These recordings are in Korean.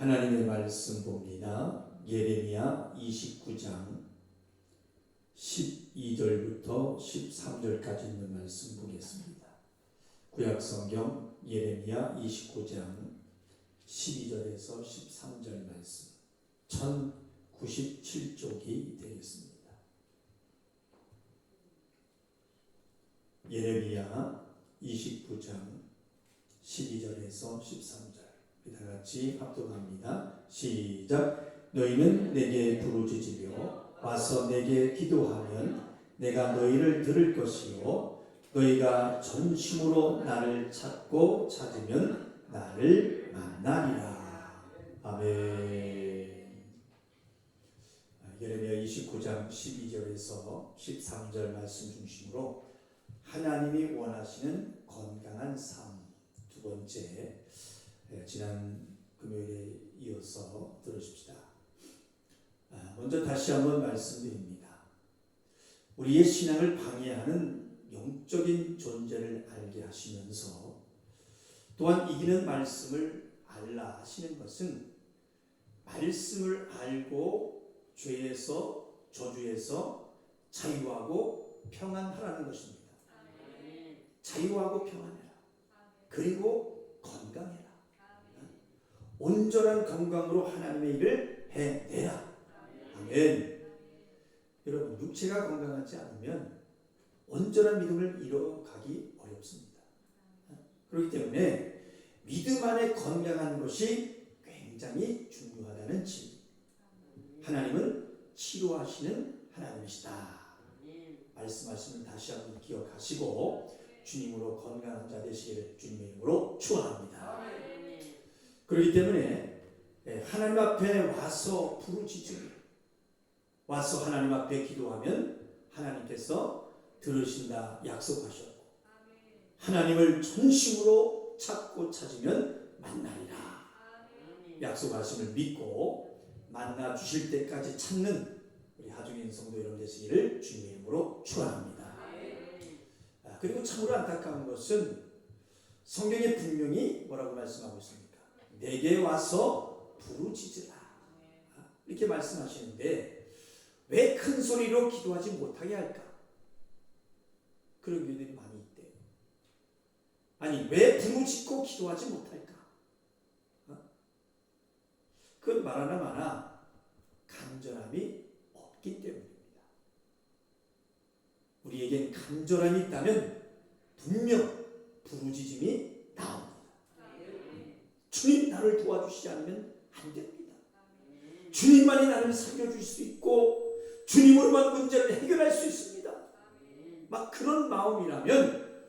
하나님의 말씀 봅니다. 예레미야 29장 12절부터 13절까지 있는 말씀 보겠습니다. 구약성경 예레미야 29장 12절에서 13절 말씀 1097쪽이 되겠습니다. 예레미야 29장 12절에서 13절 다 같이 합독합니다. 시작. 너희는 내게 부르짖으며 와서 내게 기도하면 내가 너희를 들을 것이요 너희가 전심으로 나를 찾고 찾으면 나를 만나리라. 아멘. 예레미야 29장 12절에서 13절 말씀 중심으로 하나님이 원하시는 건강한 삶 두 번째, 지난 금요일에 이어서 들으십시다. 먼저 다시 한번 말씀드립니다. 우리의 신앙을 방해하는 영적인 존재를 알게 하시면서 또한 이기는 말씀을 알라 하시는 것은 말씀을 알고 죄에서 저주에서 자유하고 평안하라는 것입니다. 자유하고 평안해라. 그리고 건강해라. 온전한 건강으로 하나님의 일을 해내라. 아멘. 여러분, 육체가 건강하지 않으면 온전한 믿음을 이뤄가기 어렵습니다. 그렇기 때문에 믿음 안에 건강한 것이 굉장히 중요하다는 진리. 하나님은 치료하시는 하나님이시다. 말씀하시면 다시 한번 기억하시고 주님으로 건강한 자 되시기를 주님의 이름으로 축원합니다. 그렇기 때문에 하나님 앞에 와서 부르짖으며 와서 하나님 앞에 기도하면 하나님께서 들으신다 약속하셨고 하나님을 전심으로 찾고 찾으면 만나리라 약속하심을 믿고 만나 주실 때까지 찾는 우리 하중인 성도 여러분 되시기를 주님의 이름으로 축원합니다. 그리고 참으로 안타까운 것은 성경에 분명히 뭐라고 말씀하고 있습니까? 내게 와서 부르짖으라 이렇게 말씀하시는데 왜 큰 소리로 기도하지 못하게 할까? 그런 교회들이 많이 있대요. 아니 왜 부르짖고 기도하지 못할까? 그건 말하나 마나 간절함이 없기 때문입니다. 우리에겐 간절함이 있다면 분명 부르짖음이 나옵니다. 주님 나를 도와주시지 않으면 안 됩니다. 주님만이 나를 살려줄 수 있고 주님으로만 문제를 해결할 수 있습니다. 막 그런 마음이라면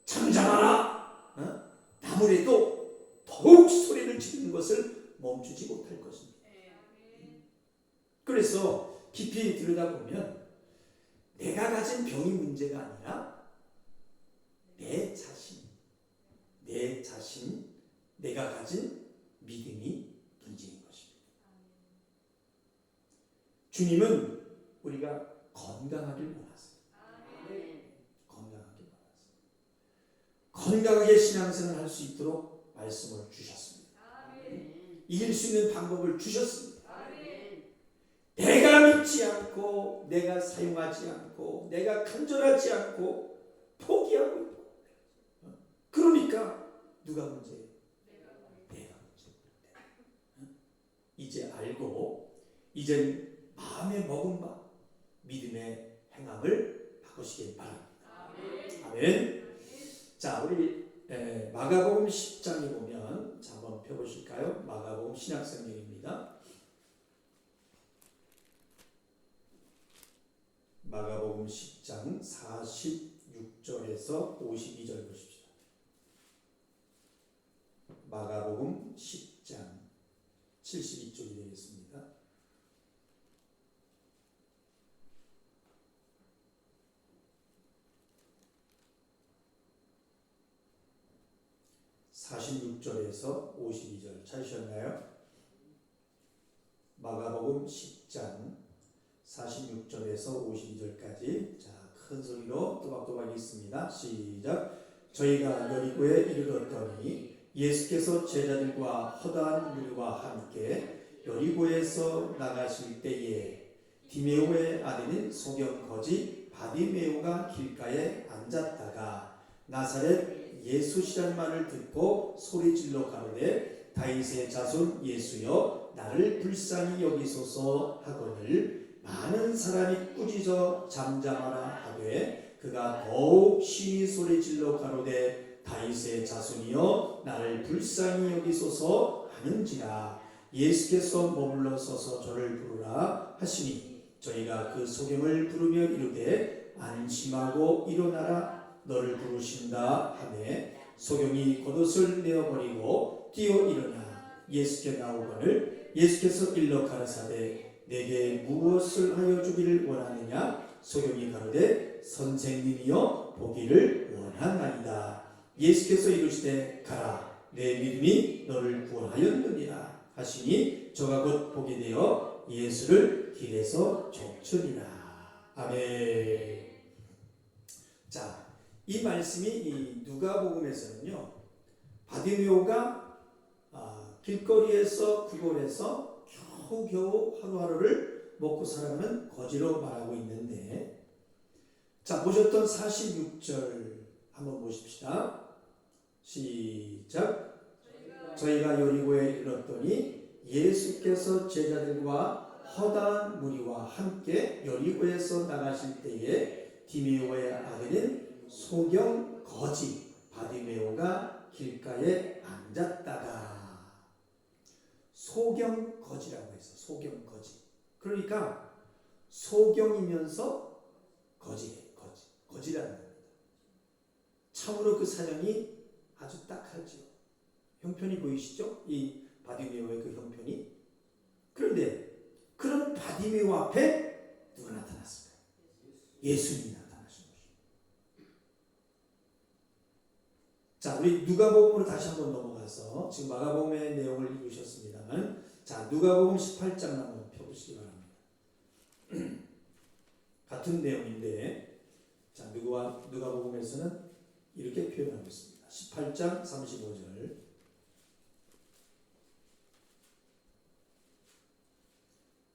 잠잠하라. 아무래도 더욱 소리를 지르는 것을 멈추지 못할 것입니다. 그래서 깊이 들여다보면 내가 가진 병이 문제가 아니라 내 자신, 내가 가진 믿음이 문제인 것입니다. 주님은 우리가 건강하길 원하세요. 건강하길 원하세요. 건강하게 신앙생활을 할 수 있도록 말씀을 주셨습니다. 이길 수 있는 방법을 주셨습니다. 내가 믿지 않고 내가 사용하지 않고 내가 간절하지 않고 포기하고 있고 그러니까 누가 문제예요? 내가 문제예요. 이제 알고 이제 마음에 먹은 바 믿음의 행함을 바꾸시길 바랍니다. 아멘. 자, 우리 마가복음 10장에 보면 자, 한번 펴보실까요? 마가복음 신약성경입니다. 마가복음 10장 46절에서 52절 보십시오. 마가복음 10장 72쪽이 되겠습니다. (46절에서 52절) 찾으셨나요? 마가복음 10장 46절에서 52절까지 자, 큰 소리로 또박또박 읽습니다. 시작. 저희가 여리고에 이르렀더니 예수께서 제자들과 허다한 무리와 함께 여리고에서 나가실 때에 디메오의 아들인 소경 거지 바디메오가 길가에 앉았다가 나사렛 예수시란 말을 듣고 소리질러 가로되 다윗의 자손 예수여 나를 불쌍히 여기소서 하거늘 많은 사람이 꾸짖어 잠잠하라 하되 그가 더욱 심히 소리질러 가로되 다윗의 자손이여 나를 불쌍히 여기소서 하는지라 예수께서 머물러 서서 저를 부르라 하시니 저희가 그 소경을 부르며 이르되 안심하고 일어나라 너를 부르신다 하매 소경이 겉옷을 내어버리고 뛰어 일어나 예수께 나오거늘 예수께서 일러 가라사대 내게 무엇을 하여 주기를 원하느냐 소경이 가로되 선생님이여 보기를 원하나이다 예수께서 이르시되 가라 내 믿음이 너를 구원하였느니라 하시니 저가 곧 보게 되어 예수를 길에서 쫓으니라. 아멘. 자, 이 말씀이 이 누가복음에서는요 바디메오가 길거리에서 구걸해서 겨우겨우 하루하루를 먹고 살아가는 거지로 말하고 있는데, 자 보셨던 46절 한번 보십시다. 시작. 저희가 여리고에 이르렀더니 예수께서 제자들과 허다한 무리와 함께 여리고에서 나가실 때에 디메오의 아들인 소경 거지 바디메오가 길가에 앉았다가 소경 거지라고 해서 소경 거지. 그러니까 소경이면서 거지라는 겁니다. 참으로 그 사정이 아주 딱하죠. 형편이 보이시죠? 이 바디메오의 그 형편이. 그런데 그런 바디메오 앞에 누가 나타났을까요? 예수님이 나타나신 것입니다. 자, 우리 누가복음으로 다시 한번 넘어가서 지금 마가복음의 내용을 읽으셨습니다만, 자 누가복음 18장 한번 펴보시기 바랍니다. 같은 내용인데, 자 누가복음에서는 이렇게 표현하고 있습니다. 18장 35절.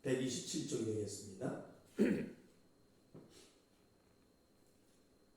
127쪽이 되겠습니다.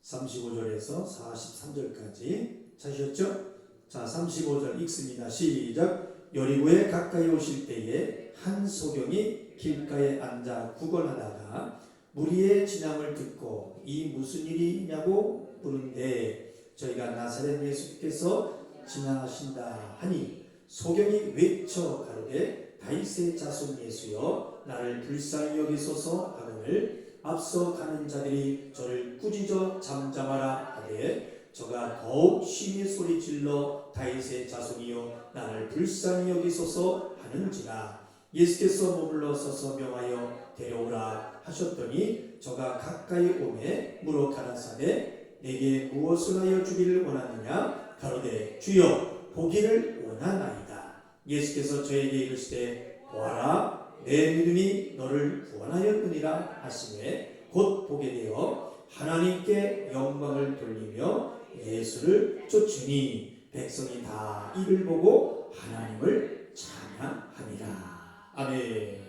35절에서 43절까지 찾으셨죠? 자 35절 읽습니다. 시작. 여리고에 가까이 오실 때에 한 소경이 길가에 앉아 구걸하다가 무리의 진함을 듣고 이 무슨 일이냐고 물은데 저희가 나사렛 예수께서 지나가신다 하니 소경이 외쳐 가로되 다윗의 자손 예수여 나를 불쌍히 여기소서 하거늘 앞서 가는 자들이 저를 꾸짖어 잠잠하라 하되 저가 더욱 심히 소리질러 다윗의 자손이여 나를 불쌍히 여기소서 하는지라 예수께서 머물러 서서 명하여 데려오라 하셨더니 저가 가까이 오매 물어 가라사대 내게 무엇을 하여 주기를 원하느냐 가로되 주여 보기를 원하나이다. 예수께서 저에게 이르시되 보아라 내 믿음이 너를 구원하였느니라 하시매 곧 보게 되어 하나님께 영광을 돌리며 예수를 쫓으니 백성이 다 이를 보고 하나님을 찬양하니라. 아멘.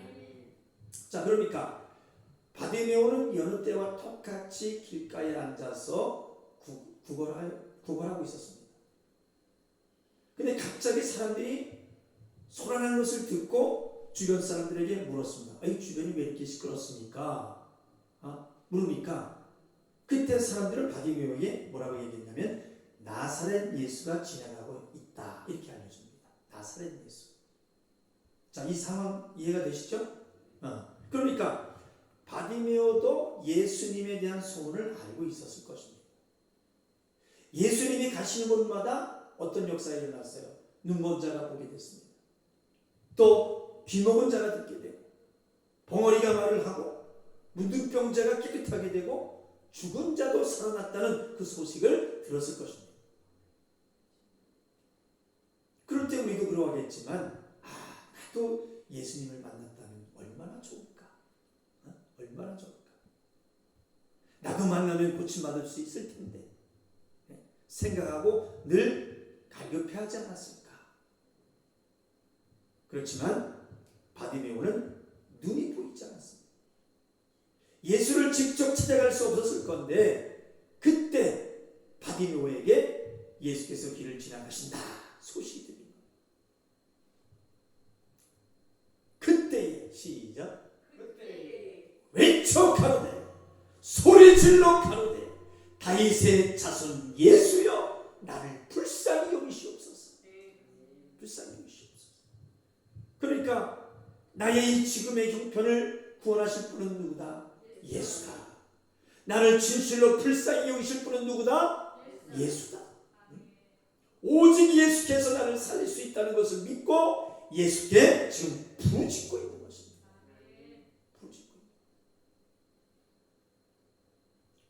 자 그러니까 바디메오는 여느 때와 똑같이 길가에 앉아서 구걸하고 있었습니다. 근데 갑자기 사람들이 소란한 것을 듣고 주변 사람들에게 물었습니다. 아이 주변이 왜 이렇게 시끄럽습니까? 물으니까 그때 사람들은 바디메오에게 뭐라고 얘기했냐면 나사렛 예수가 지나가고 있다 이렇게 알려줍니다. 나사렛 예수. 자, 이 상황 이해가 되시죠? 그러니까 바디메오도 예수님에 대한 소문을 알고 있었을 것입니다. 예수님이 가시는 곳마다 어떤 역사가 일어났어요? 눈먼 자가 보게 됐습니다. 또 귀먹은 자가 듣게 되고 벙어리가 말을 하고 문둥병자가 깨끗하게 되고 죽은 자도 살아났다는 그 소식을 들었을 것입니다. 그럴 때 우리도 그러하겠지만 나도 예수님을 만났다면 얼마나 좋을까? 얼마나 좋을까? 나도 만나면 고침받을 수 있을 텐데 생각하고 늘 갈급해하지 않았을까? 그렇지만 바디메오는 눈이 보이지 않았습니다. 예수를 직접 찾아갈 수 없었을 건데 그때 바디메오에게 예수께서 길을 지나가신다 소식이 들립니다. 그때에 시작 외쳐 가로되 소리 질러 가로되 다윗의 자손 예수여 나를 불쌍히 여기시옵소서. 불쌍히 여기시옵소서. 그러니까 나의 이 지금의 형편을 구원하실 분은 누구다? 예수다. 나를 진실로 불쌍히 여기실 분은 누구다? 예수다. 오직 예수께서 나를 살릴 수 있다는 것을 믿고 예수께 지금 부르짖고 있는 것입니다. 부르짖고.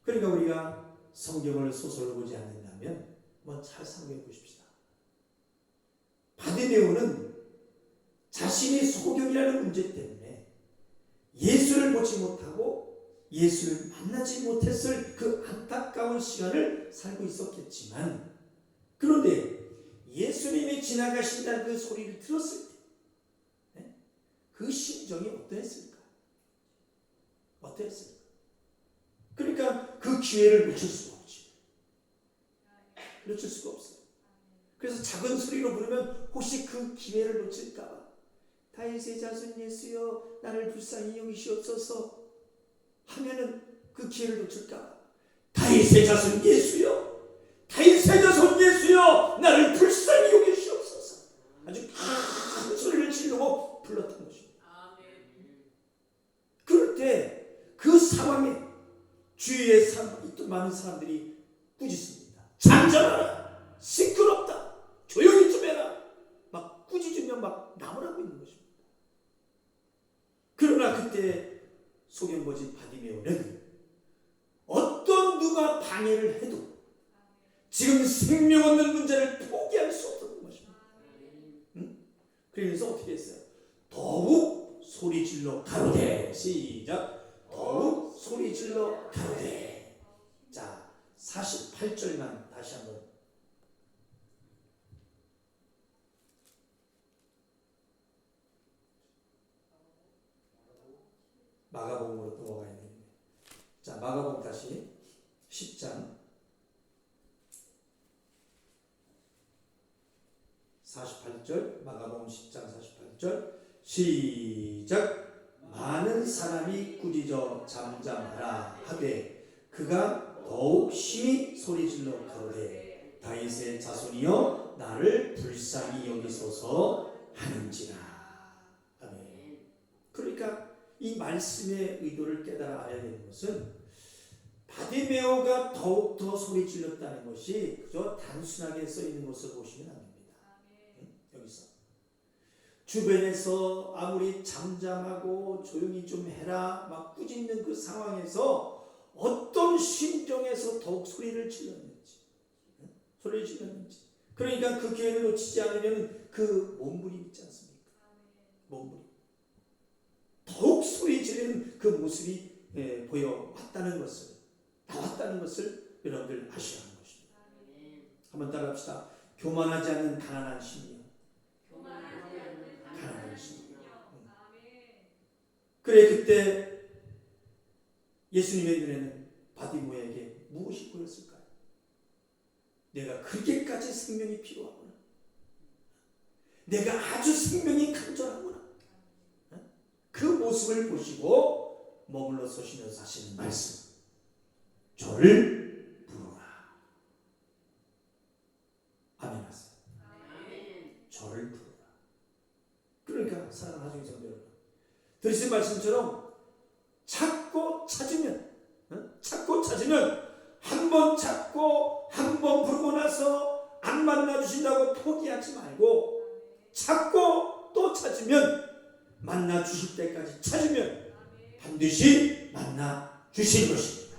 그러니까 우리가 성경을 소설로 보지 않는다면 한번 잘 생각해 보십시다. 바디메오는 자신의 소경이라는 문제 때문에 예수를 보지 못하고 예수를 만나지 못했을 그 안타까운 시간을 살고 있었겠지만 그런데 예수님이 지나가신다는 그 소리를 들었을 때 그 심정이 어떠했을까? 어떠했을까? 그러니까 그 기회를 놓칠 수가 없죠. 놓칠 수가 없어요. 그래서 작은 소리로 부르면 혹시 그 기회를 놓칠까 봐 다윗의 자손 예수여 나를 불쌍히 여기시옵소서 하면은 그 기회를 놓칠까 봐 다윗의 자손 예수여 다윗의 자손 예수여 나를 불쌍히 여기시옵소서 아주 큰 소리를 지르고 불렀던 것입니다. 그럴 때 그 상황에 주위에 있던 많은 사람들이 꾸짖습니다. 잠잠하라 시끄럽다 조용히 좀 해라 막 꾸짖으며 막 나무라고 있는 것입니다. 그러나 그때 소경거지 바디메오는 어떤 누가 방해를 해도 지금 생명 없는 문제를 포기할 수 없었던 것입니다. 그래서 어떻게 했어요? 더욱 소리질러 가로되 시작 더욱 소리질러 가로되. 자 48절만 다시 한번 마가복음으로 넘어가야 되는데 자 마가복음 다시 10장 48절 마가복음 10장 48절 시작 많은 사람이 꾸짖어 잠잠하라 하되 그가 더욱 심히 소리질러 가로되 다윗의 자손이여 나를 불쌍히 여기소서 하는지라. 아멘. 그러니까 이 말씀의 의도를 깨달아 알아야 되는 것은 바디메오가 더욱더 소리 질렀다는 것이 그저 단순하게 써 있는 것을 보시면 안 됩니다. 여기서 주변에서 아무리 잠잠하고 조용히 좀 해라 막 꾸짖는 그 상황에서 어떤 심정에서 더욱 소리를 질렀는지 그러니까 그 기회를 놓치지 않으면 그 몸부림 있지 않습니까? 몸부림 더욱 소리 지르는 그 모습이 보여왔다는 것을 나왔다는 것을 여러분들 아셔야 하는 것입니다. 한번 따라합시다. 교만하지 않는 가난한 심령. 가난한 심령. 그래 그때 예수님의 눈에는 바디메오에게 무엇이 보였을까요? 내가 그렇게까지 생명이 필요하구나. 내가 아주 생명이 간절하구나. 그 모습을 보시고 머물러 서시면서 하시는 말씀. 저를 부르라. 아멘 하세요. 저를 부르라. 그러니까 사랑하는 성도 여러분, 들으신 말씀처럼 찾고 찾으면 한 번 찾고 한 번 부르고 나서 안 만나 주신다고 포기하지 말고 찾고 또 찾으면 만나 주실 때까지 찾으면 반드시 만나 주실 것입니다.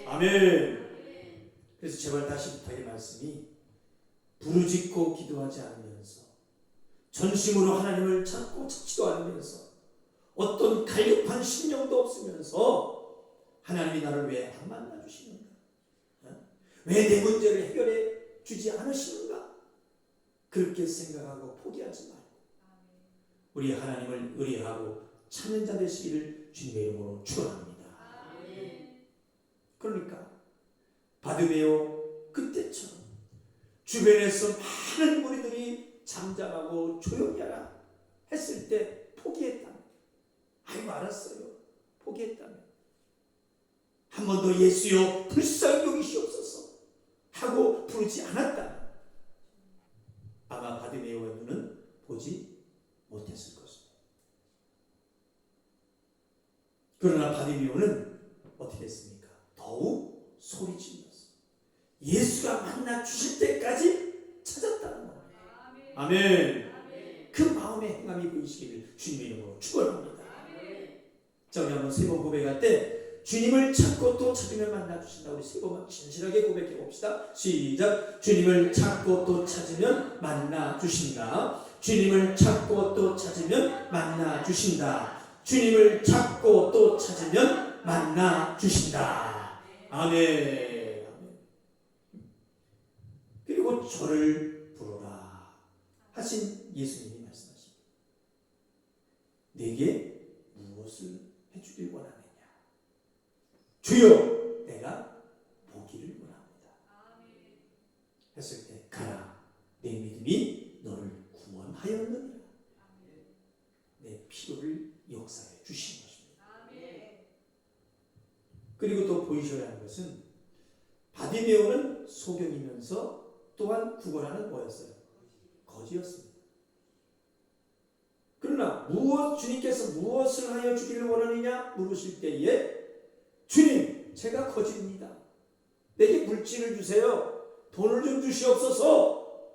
아멘. 그래서 제발 다시부터 이 말씀이 부르짖고 기도하지 않으면서 전심으로 하나님을 찾고 찾지도 않으면서 어떤 갈급한 심령도 없으면서 하나님이 나를 왜 안 만나 주시는가? 왜 내 문제를 해결해 주지 않으시는가? 그렇게 생각하고 포기하지 말고 우리 하나님을 의뢰하고 찾는 자 되시기를 주님의 이름으로 축원합니다. 그러니까 바드메오 그때처럼 주변에서 많은 무리들이 잠잠하고 조용히 하라 했을 때 포기했다면, 아이고 알았어요, 포기했다면, 한 번 더 예수여 불쌍히 여기시옵소서 하고 부르지 않았다면 아마 바드메오의 눈은 보지 못했을 것입니다. 그러나 바드메오는 어떻게 했습니까? 더욱 소리질렀어요. 예수가 만나 주실 때까지 찾았다는 겁니다. 아멘. 그 마음의 행함이 보이시기를 주님의 이름으로 축원합니다. 자, 우리 한번 세 번 고백할 때 주님을 찾고 또 찾으면 만나 주신다. 우리 세 번만 진실하게 고백해 봅시다. 시작. 주님을 찾고 또 찾으면 만나 주신다. 주님을 찾고 또 찾으면 만나 주신다. 주님을 찾고 또 찾으면 만나 주신다. 아멘. 그리고 저를 부르라 하신 예수님이 말씀하십니다. 내게 무엇을 해주길 원하느냐? 주여, 내가 보기를 원합니다. 했을 때 가라, 내 믿음이 너를 구원하였느니라. 내 필요를 역사해 주신 것입니다. 그리고 또 보이셔야 하는 것은 바디메오는 소경이면서 또한 구걸하는 뭐였어요? 거지였습니다. 그러나 주님께서 무엇을 하여 주기를 원하느냐 물으실 때에 주님, 제가 거지입니다. 내게 물질을 주세요. 돈을 좀 주시옵소서.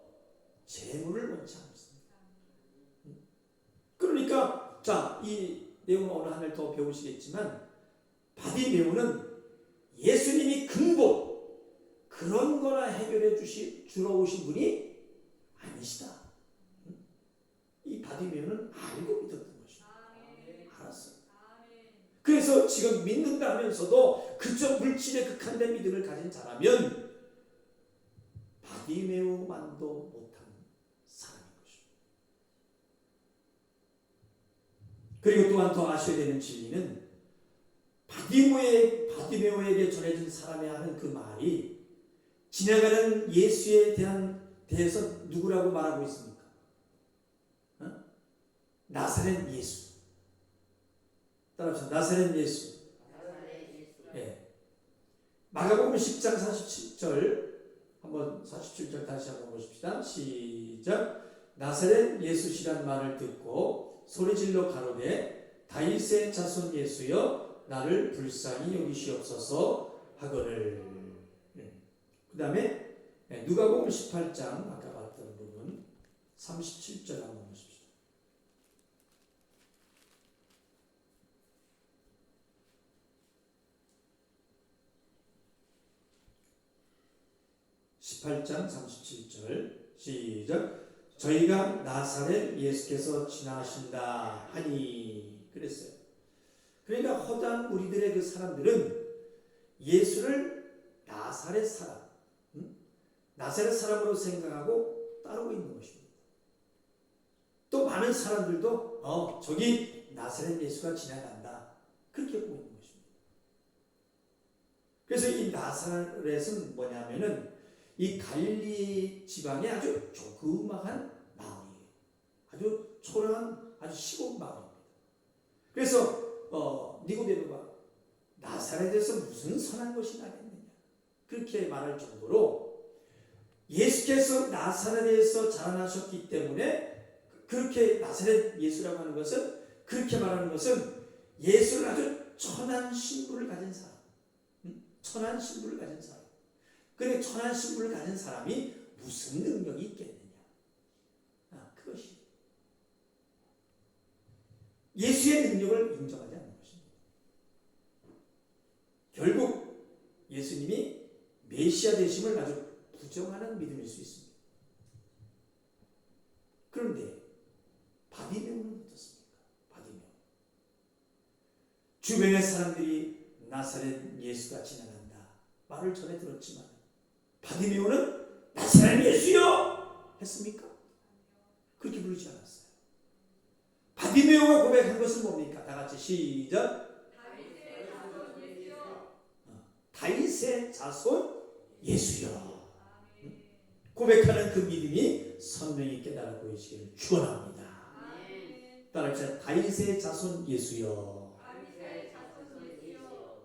재물을 원치 않습니다. 그러니까 자, 이 내용은 오늘 하늘 더 배우시겠지만 바디메오는 예수님이 근본 그런 거나 해결해 주러 오신 분이 아니시다. 이 바디메오는 알고 믿었던 것입니다. 알았어요. 그래서 지금 믿는다 하면서도 그저 물질에 극한된 믿음을 가진 자라면 바디메오만도 못한 사람인 것입니다. 그리고 또한 더 아셔야 되는 진리는 바디메오에게 전해진 사람이 하는 그 말이 지나가는 예수에 대해서 누구라고 말하고 있습니까? 나사렛 예수. 따라합시다. 나사렛 예수. 예. 마가복음 10장 47절 한번 47절 다시 한번 보십시다. 시작. 나사렛 예수시란 말을 듣고 소리질러 가로되 다윗의 자손 예수여 나를 불쌍히 여기시옵소서 하거늘. 그 다음에 누가복음 18장 아까 봤던 부분 37절 한번 보십시오. (18장 37절) 시작. 저희가 나사렛 예수께서 지나신다 하니 그랬어요. 그러니까 허다한 우리들의 그 사람들은 예수를 나사렛 사람, 나사렛 사람으로 생각하고 따르고 있는 것입니다. 또 많은 사람들도 저기 나사렛 예수가 지나간다 그렇게 보고 있는 것입니다. 그래서 이 나사렛은 뭐냐면은 이 갈릴리 지방의 아주 조그마한 마을이에요. 아주 초라한 아주 시골 마을입니다. 그래서 니고데모가 나사렛에서 무슨 선한 것이 나겠느냐 그렇게 말할 정도로 예수께서 나사렛에서 자라나셨기 때문에 그렇게 나사렛 예수라고 하는 것은 그렇게 말하는 것은 예수를 아주 천한 신부를 가진 사람, 천한 신부를 가진 사람. 그런데 천한 신부를 가진 사람이 무슨 능력이 있겠느냐? 그것이 예수의 능력을 인정하지 않는 것입니다. 결국 예수님이 메시아 되심을 아주 부정하는 믿음일 수 있습니다. 그런데 바디메오는 어떻습니까? 바디메오 주변의 사람들이 나사렛 예수가 지나간다 말을 전해 들었지만 바디메오는 나사렛 예수요 했습니까? 그렇게 부르지 않았어요. 바디메오가 고백한 것은 뭡니까? 다 같이 시작. 다윗의 자손 예수여. 고백하는 그 믿음이 선명히 깨달아 보이시기를 축원합니다. 따라합시다. 다윗의 자손 예수여.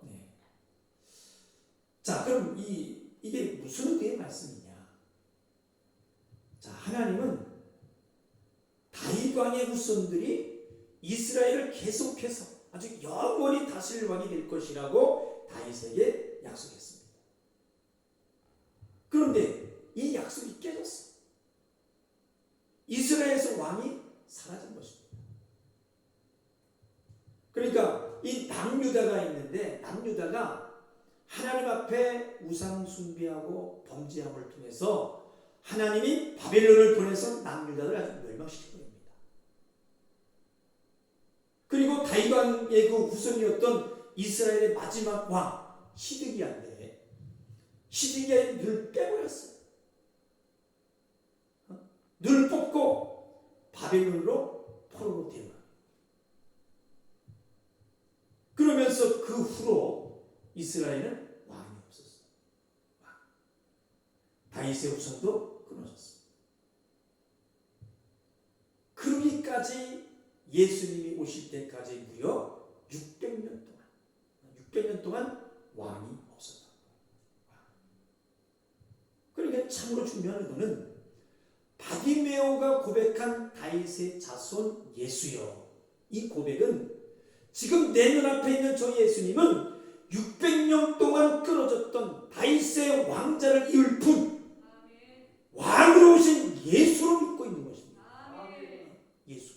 네. 자, 그럼 이게 무슨 의미의 말씀이냐? 자, 하나님은 다윗 왕의 후손들이 이스라엘을 계속해서 아주 영원히 다스릴 왕이 될 것이라고 다윗에게 약속했습니다. 그런데 이 약속이 깨졌어. 이스라엘에서 왕이 사라진 것입니다. 그러니까 이 남유다가 있는데 남유다가 하나님 앞에 우상 숭배하고 범죄함을 통해서 하나님이 바벨론을 보내서 남유다를 아주 멸망시킨 겁니다. 그리고 다윗 왕의 그 후손이었던 이스라엘의 마지막 왕 시드기야인데 시드기야의 눈을 빼버렸어요. 눈을 뽑고 바벨론으로 포로로 데려갑니다. 그러면서 그 후로 이스라엘은 왕이 없었어요. 다윗의 후손도 끊어졌어요. 그러기까지 예수님이 오실 때까지 무려 600년 동안 왕이 없었다. 그러니까 참으로 중요한 의도는 바디메오가 고백한 다윗의 자손 예수여. 이 고백은 지금 내 눈앞에 있는 저 예수님은 600년 동안 끊어졌던 다윗의 왕자를 이을 뿐 왕으로 오신 예수로 믿고 있는 것입니다. 예수.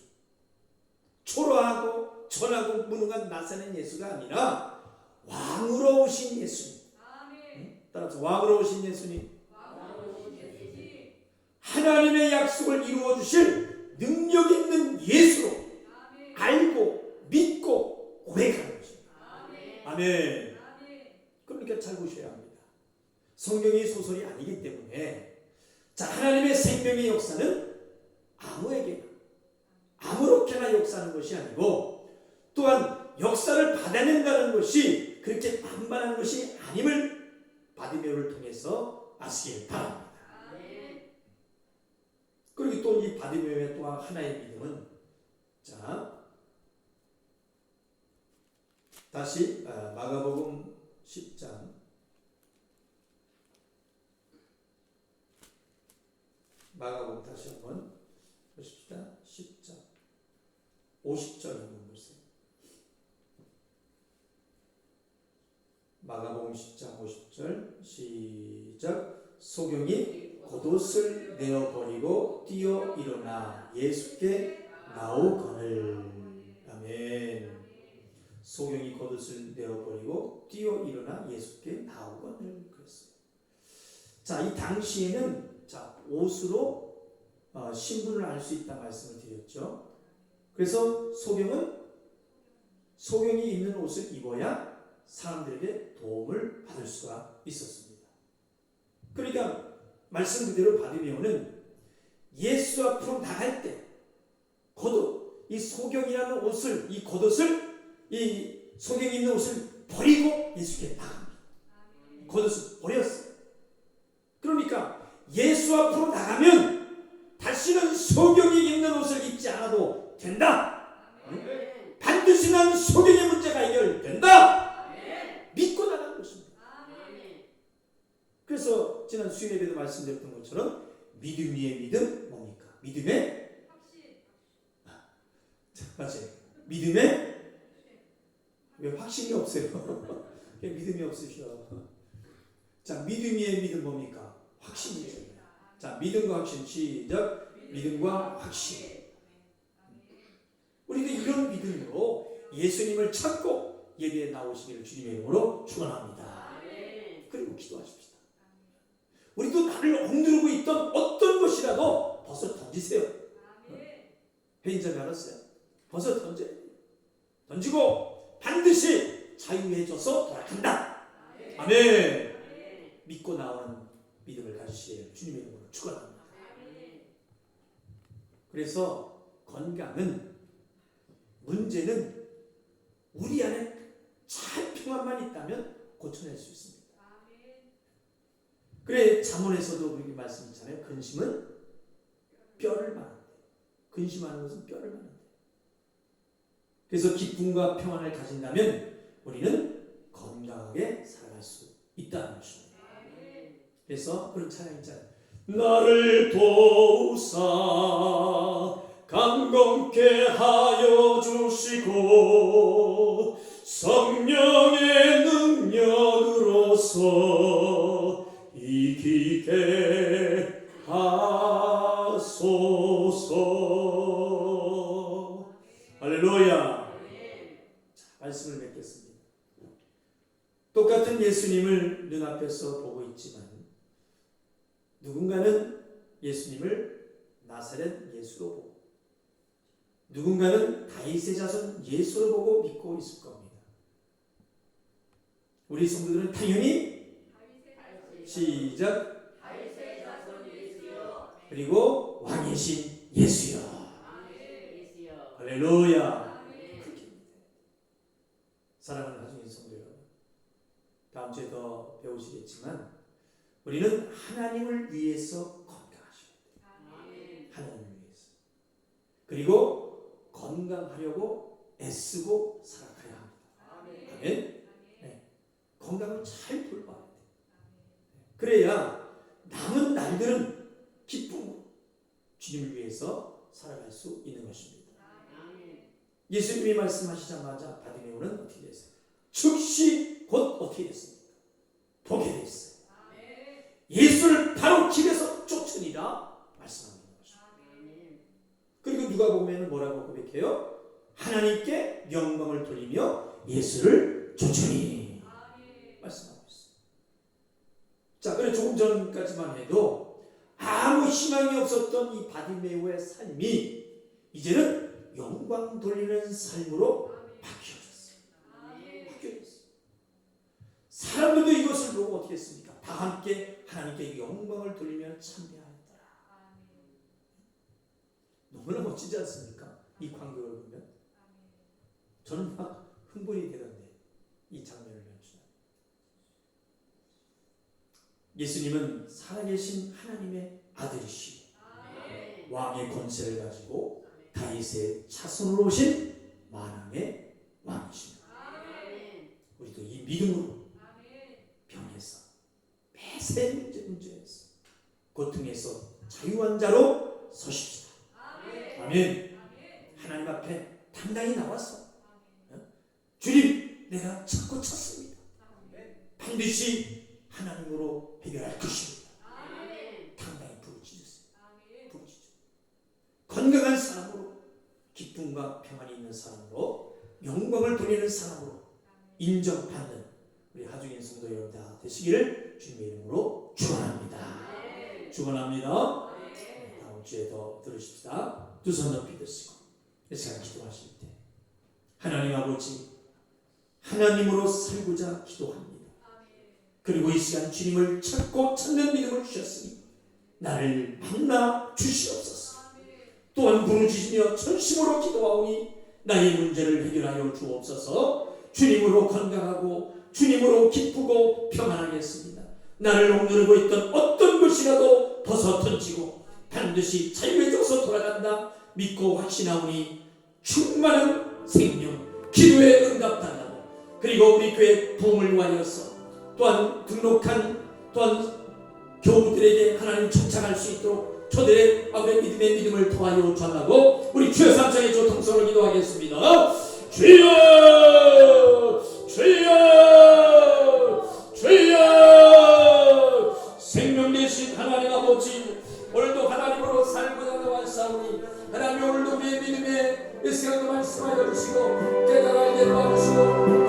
초라하고 전하고 무능한 나사렛 예수가 아니라 왕으로 오신 예수님. 따라서 왕으로 오신 예수님. 하나님의 약속을 이루어 주실 능력 있는 예수로 알고 믿고 고백하는 것입니다. 아멘. 그러니까 잘 보셔야 합니다. 성경이 소설이 아니기 때문에 자, 하나님의 생명의 역사는 아무에게나 아무렇게나 역사하는 것이 아니고 또한 역사를 받아낸다는 것이 그렇게 만만한 것이 아님을 바디메오를 통해서 아시길 바랍니다. 그리고 또 이 바디메오의 또한 하나의 믿음은 자 다시 마가복음 10장 마가복음 다시 한번 보십시다. 10장 50절 한번 보세요. 마가복음 10장 50절 시작. 소경이 겉옷을 내어버리고 뛰어 일어나 예수께 나오거늘. 아멘. 소경이 겉옷을 내어버리고 뛰어 일어나 예수께 나오거늘 그랬어요. 자, 이 당시에는 자, 옷으로 신분을 알 수 있다 말씀을 드렸죠. 그래서 소경이 입는 옷을 입어야 사람들에게 도움을 받을 수가 있었습니다. 그러니까 말씀 그대로 바디메오는 예수 앞으로 나갈 때 겉옷, 이 소경이라는 옷을, 이 겉옷을, 이 소경이 입는 옷을 버리고 예수께 나갑니다. 겉옷을 버렸어요. 그러니까 예수 앞으로 나가면 다시는 소경이 입는 옷을 입지 않아도 된다. 반드시 난 소경의 문제가 해결된다. 믿고 나가는 것입니다. 그래서 지난 수요 예배도 말씀드렸던 것처럼 믿음 위에 믿음 뭡니까? 믿음의 맞아요. 믿음의 왜 확신이 없어요? 왜 믿음이 없으셔? 자, 믿음 위에 믿음 뭡니까? 확신이죠. 자, 믿음과 확신 시작. 믿음과 확신. 우리도 이런 믿음으로 예수님을 찾고 예배에 나오시기를 주님의 이름으로 축원합니다. 그리고 기도하십시다. 우리도 나를 억누르고 있던 어떤 것이라도 벗어 던지세요. 회인점에 알았어요. 벗어 던져야 돼요. 던지고 반드시 자유해져서 돌아간다. 아멘. 믿고 나오는 믿음을 가지시길 주님의 이름으로 축원합니다. 그래서 건강은, 문제는 우리 안에 잘 평안만 있다면 고쳐낼 수 있습니다. 그래 잠언에서도 그렇게 말씀있잖아요. 근심은 뼈를 마는데, 근심하는 것은 뼈를 마는데. 그래서 기쁨과 평안을 가진다면 우리는 건강하게 살아갈 수 있다는 것입니다. 그래서 그런 찬양 있잖아요. 나를 도우사 강건케 하여 주시고 성령의 능력으로서 이기게 하소서. 할렐루야. 자, 말씀을 맺겠습니다. 똑같은 예수님을 눈앞에서 보고 있지만 누군가는 예수님을 나사렛 예수로 보고, 누군가는 다윗의 자손 예수로 보고 믿고 있을 겁니다. 우리 성도들은 당연히 시작, 그리고 왕이신 예수여. 할렐루야. 사랑하는 하중인 성도 여러분, 다음 주에 더 배우시겠지만 우리는 하나님을 위해서 건강하셔야 돼요. 하나님을 위해서. 그리고 건강하려고 애쓰고 살아가야 합니다. 아멘. 네. 건강을 잘 돌봐야 돼요. 그래야 남은 날들은 기쁨으로 주님을 위해서 살아갈 수 있는 것입니다. 예수님이 말씀하시자마자 바디메오는 어떻게 됐어요? 즉시 곧 어떻게 됐습니까? 보게 됐어요. 예수를 바로 길에서 쫓으니라 말씀하는 것입니다. 그리고 누가복음에는 뭐라고 고백해요? 하나님께 영광을 돌리며 예수를 쫓으니 말씀하고 있어요. 자, 그래 조금 전까지만 해도 아무 희망이 없었던 이 바디메오의 삶이 이제는 영광 돌리는 삶으로 바뀌어졌어요. 사람들도 이것을 보고 어떻게 했습니까? 다 함께 하나님께 영광을 돌리며 참배하였더라. 너무나 멋지지 않습니까? 이 광경을 보면 저는 막 흥분이 되던데, 이 장면을 연출하는 예수님은 살아계신 하나님의 아들이시고 왕의 권세를 가지고 다윗의 차선으로 오신 만왕의 왕이십니다. 우리도 이 믿음으로 병에서, 매사의 문제에서, 고통에서 자유한 자로 서십시다. 아멘. 하나님 앞에 당당히 나와서 주님, 내가 찾고 찾습니다. 반드시 하나님으로 해결할 것입니다. 당당히 부르짖으세요. 부르짖으세요. 건강한 사람으로, 기쁨과 평안이 있는 사람으로, 영광을 돌리는 사람으로 인정받는 우리 하중인 성도 여러분 다 되시기를 주님의 이름으로 축원합니다. 축원합니다. 다음 주에 더 들으십시다. 두 손 높이 드시고 이 시간 기도하실 때 하나님 아버지, 하나님으로 살고자 기도합니다. 그리고 이 시간 주님을 찾고 찾는 믿음을 주셨으니 나를 만나 주시옵소서. 또한 부르짖으며 전심으로 기도하오니 나의 문제를 해결하여 주옵소서. 주님으로 건강하고 주님으로 기쁘고 평안하겠습니다. 나를 억누르고 있던 어떤 것이라도 벗어 던지고 반드시 자유해져서 돌아간다 믿고 확신하오니 충만한 생명, 기도에 응답한다고. 그리고 우리 교회 부흥을 위하여서 또한 등록한 또한 교우들에게 하나님 쫓아갈 수 있도록 저들의 아버지의 믿음의 믿음을 더하여 주라고 우리 주여 삼창의 주 통성으로 기도하겠습니다. 주여, 주여, 주여. 생명 되신 하나님 아버지, 오늘도 하나님으로 살고자 나왔사오니 하나님 오늘도 우리의 믿음에 이 시간도 말씀하여 주시고 깨달아 알게 도와주시고